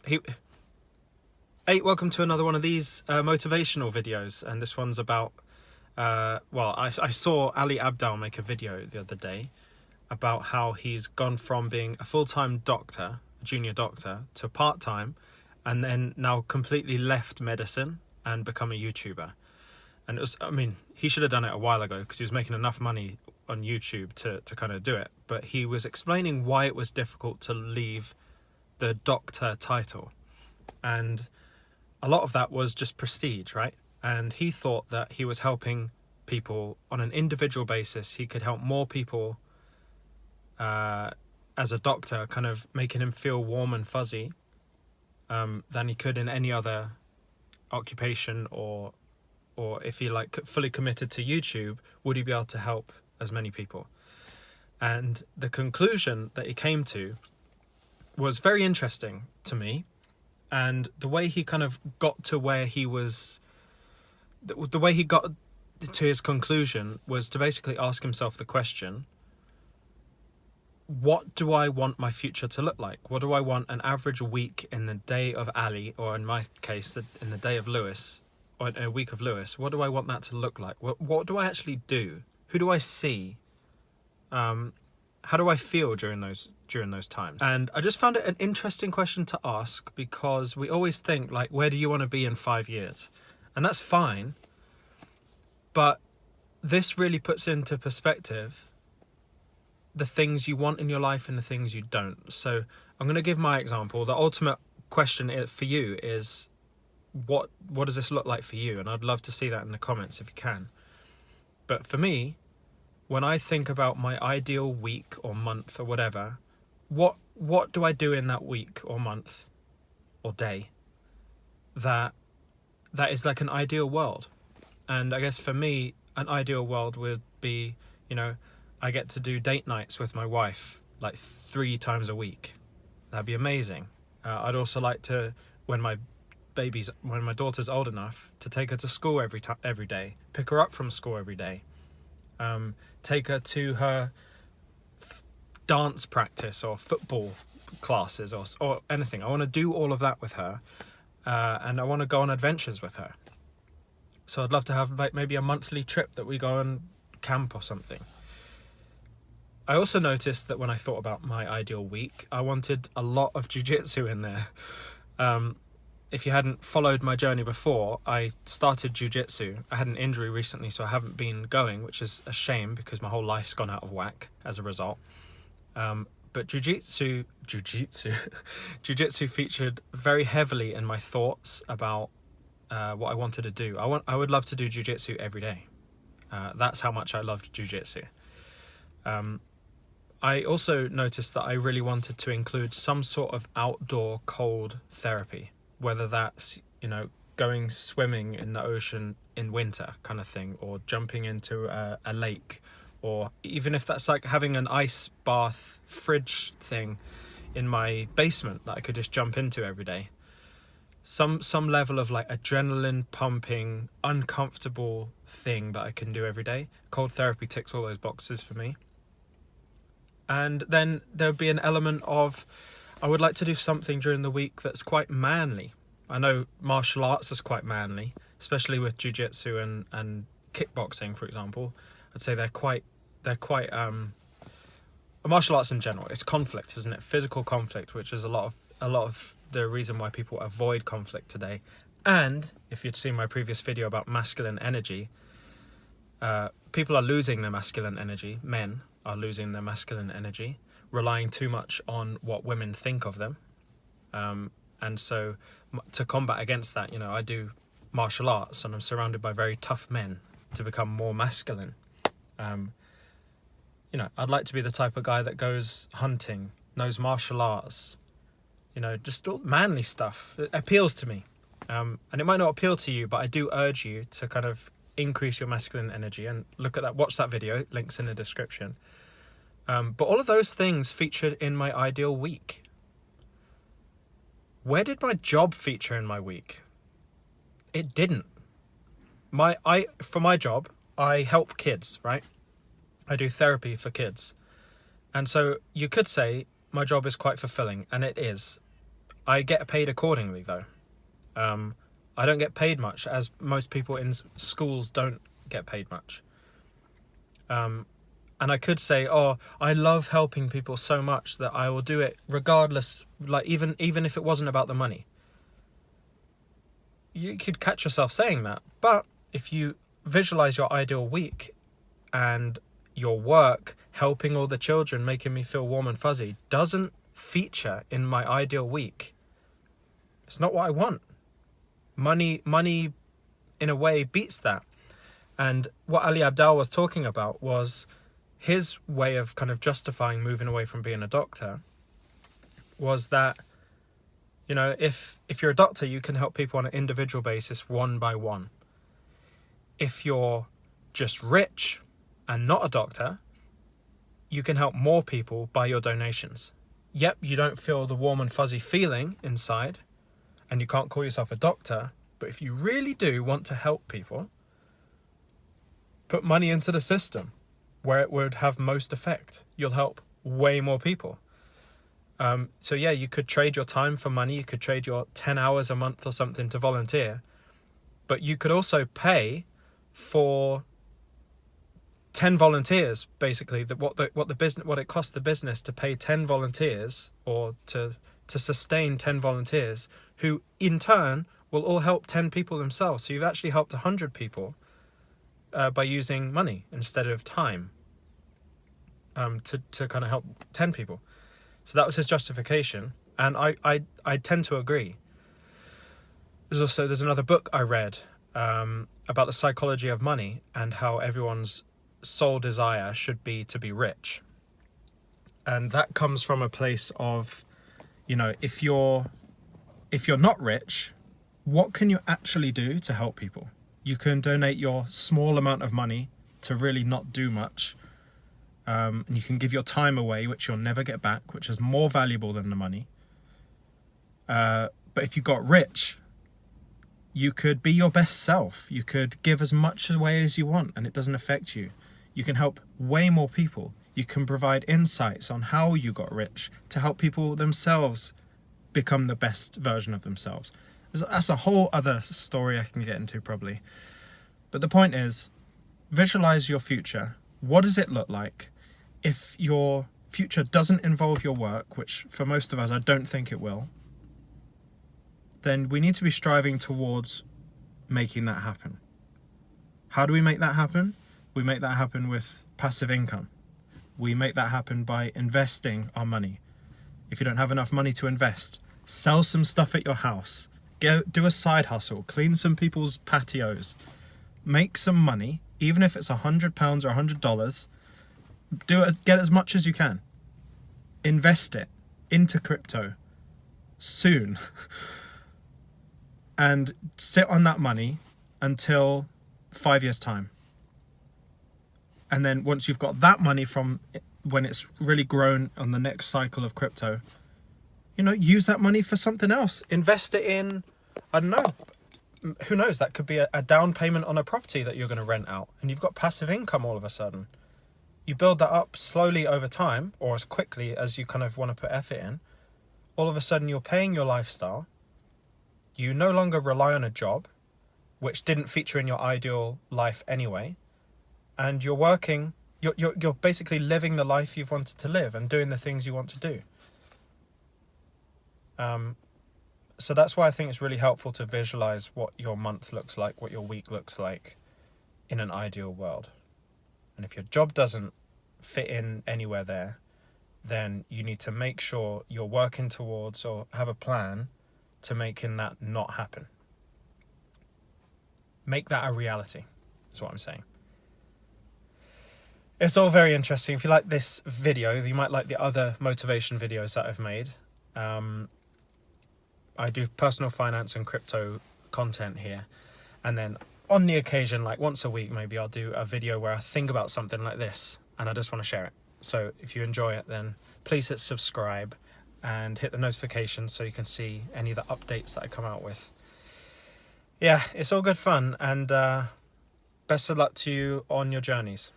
Hey, welcome to another one of these motivational videos, and this one's about, I saw Ali Abdaal make a video the other day about how he's gone from being a full-time doctor, junior doctor, to part-time, and then now completely left medicine and become a YouTuber. And he should have done it a while ago because he was making enough money on YouTube to kind of do it. But he was explaining why it was difficult to leave the doctor title. And a lot of that was just prestige, right? And he thought that he was helping people on an individual basis. He could help more people as a doctor, kind of making him feel warm and fuzzy than he could in any other occupation, or if he fully committed to YouTube, would he be able to help as many people? And the conclusion that he came to was very interesting to me. And the way he kind of got to where he was, the way he got to his conclusion was to basically ask himself the question, what do I want my future to look like? What do I want an average week in the day of Ali, or in my case, in the day of Lewis, or in a week of Lewis? What do I want that to look like? What do I actually do? Who do I see? How do I feel during those times? And I just found it an interesting question to ask, because we always think, like, where do you want to be in 5 years? And that's fine. But this really puts into perspective the things you want in your life and the things you don't. So I'm going to give my example. The ultimate question for you is, what does this look like for you? And I'd love to see that in the comments if you can. But for me, when I think about my ideal week or month or whatever, what do I do in that week or month or day that is like an ideal world? And I guess for me, an ideal world would be, I get to do date nights with my wife like 3 times a week. That'd be amazing. I'd also like to, when my daughter's old enough, to take her to school every day, pick her up from school every day, take her to her dance practice or football classes or anything. I want to do all of that with her, and I want to go on adventures with her. So I'd love to have like maybe a monthly trip that we go on camp or something. I also noticed that when I thought about my ideal week, I wanted a lot of jiu-jitsu in there. If you hadn't followed my journey before, I started jiu-jitsu. I had an injury recently, so I haven't been going, which is a shame because my whole life's gone out of whack as a result. But jiu-jitsu featured very heavily in my thoughts about what I wanted to do. I would love to do jiu-jitsu every day. That's how much I loved jiu-jitsu. I also noticed that I really wanted to include some sort of outdoor cold therapy, whether that's, going swimming in the ocean in winter kind of thing, or jumping into a lake, or even if that's like having an ice bath fridge thing in my basement that I could just jump into every day. Some level of like adrenaline pumping, uncomfortable thing that I can do every day. Cold therapy ticks all those boxes for me. And then there would be an element of, I would like to do something during the week that's quite manly. I know martial arts is quite manly, especially with jiu-jitsu and kickboxing, for example. I'd say they're quite martial arts in general. It's conflict, isn't it? Physical conflict, which is a lot of the reason why people avoid conflict today. And if you'd seen my previous video about masculine energy, people are losing their masculine energy. Men are losing their masculine energy, relying too much on what women think of them. And so to combat against that, I do martial arts and I'm surrounded by very tough men to become more masculine. I'd like to be the type of guy that goes hunting, knows martial arts, just all manly stuff. It appeals to me. And it might not appeal to you, but I do urge you to kind of increase your masculine energy and watch that video, links in the description. But all of those things featured in my ideal week. Where did my job feature in my week? It didn't. For my job, I help kids, right? I do therapy for kids. And so you could say my job is quite fulfilling, and it is. I get paid accordingly, though. I don't get paid much, as most people in schools don't get paid much. And I could say, oh, I love helping people so much that I will do it regardless, like even if it wasn't about the money. You could catch yourself saying that. But if you visualize your ideal week and your work helping all the children, making me feel warm and fuzzy, doesn't feature in my ideal week, it's not what I want. Money in a way beats that. And what Ali Abdaal was talking about was his way of kind of justifying moving away from being a doctor was that, you know, if you're a doctor, you can help people on an individual basis, one by one. If you're just rich and not a doctor, you can help more people by your donations. Yep, you don't feel the warm and fuzzy feeling inside, and you can't call yourself a doctor, but if you really do want to help people, put money into the system where it would have most effect. You'll help way more people. So yeah, you could trade your time for money. You could trade your 10 hours a month or something to volunteer, but you could also pay for 10 volunteers, basically, what it costs the business to pay 10 volunteers, or to sustain 10 volunteers, who in turn will all help 10 people themselves. So you've actually helped 100 people by using money instead of time, to kind of help 10 people. So that was his justification, and I tend to agree. There's another book I read about the psychology of money and how everyone's sole desire should be to be rich. And that comes from a place of, you know, if you're not rich, what can you actually do to help people? You can donate your small amount of money to really not do much. And you can give your time away, which you'll never get back, which is more valuable than the money. But if you got rich, you could be your best self. You could give as much away as you want, and it doesn't affect you. You can help way more people. You can provide insights on how you got rich to help people themselves become the best version of themselves. That's a whole other story I can get into probably. But the point is, visualize your future. What does it look like? If your future doesn't involve your work, which for most of us I don't think it will, then we need to be striving towards making that happen. How do we make that happen? We make that happen with passive income. We make that happen by investing our money. If you don't have enough money to invest, sell some stuff at your house. Go do a side hustle. Clean some people's patios. Make some money, even if it's £100 or $100. Do it. Get as much as you can. Invest it into crypto soon. And sit on that money until 5 years' time. And then once you've got that money from when it's really grown on the next cycle of crypto, you know, use that money for something else. Invest it in, I don't know, who knows, that could be a down payment on a property that you're going to rent out, and you've got passive income all of a sudden. You build that up slowly over time, or as quickly as you kind of want to put effort in. All of a sudden you're paying your lifestyle. You no longer rely on a job, which didn't feature in your ideal life anyway. And you're working, you're basically living the life you've wanted to live and doing the things you want to do. So that's why I think it's really helpful to visualize what your month looks like, what your week looks like in an ideal world. And if your job doesn't fit in anywhere there, then you need to make sure you're working towards or have a plan to making that not happen. Make that a reality, is what I'm saying. It's all very interesting. If you like this video, you might like the other motivation videos that I've made. I do personal finance and crypto content here. And then on the occasion, like once a week, maybe I'll do a video where I think about something like this and I just want to share it. So if you enjoy it, then please hit subscribe and hit the notifications so you can see any of the updates that I come out with. Yeah, it's all good fun, and best of luck to you on your journeys.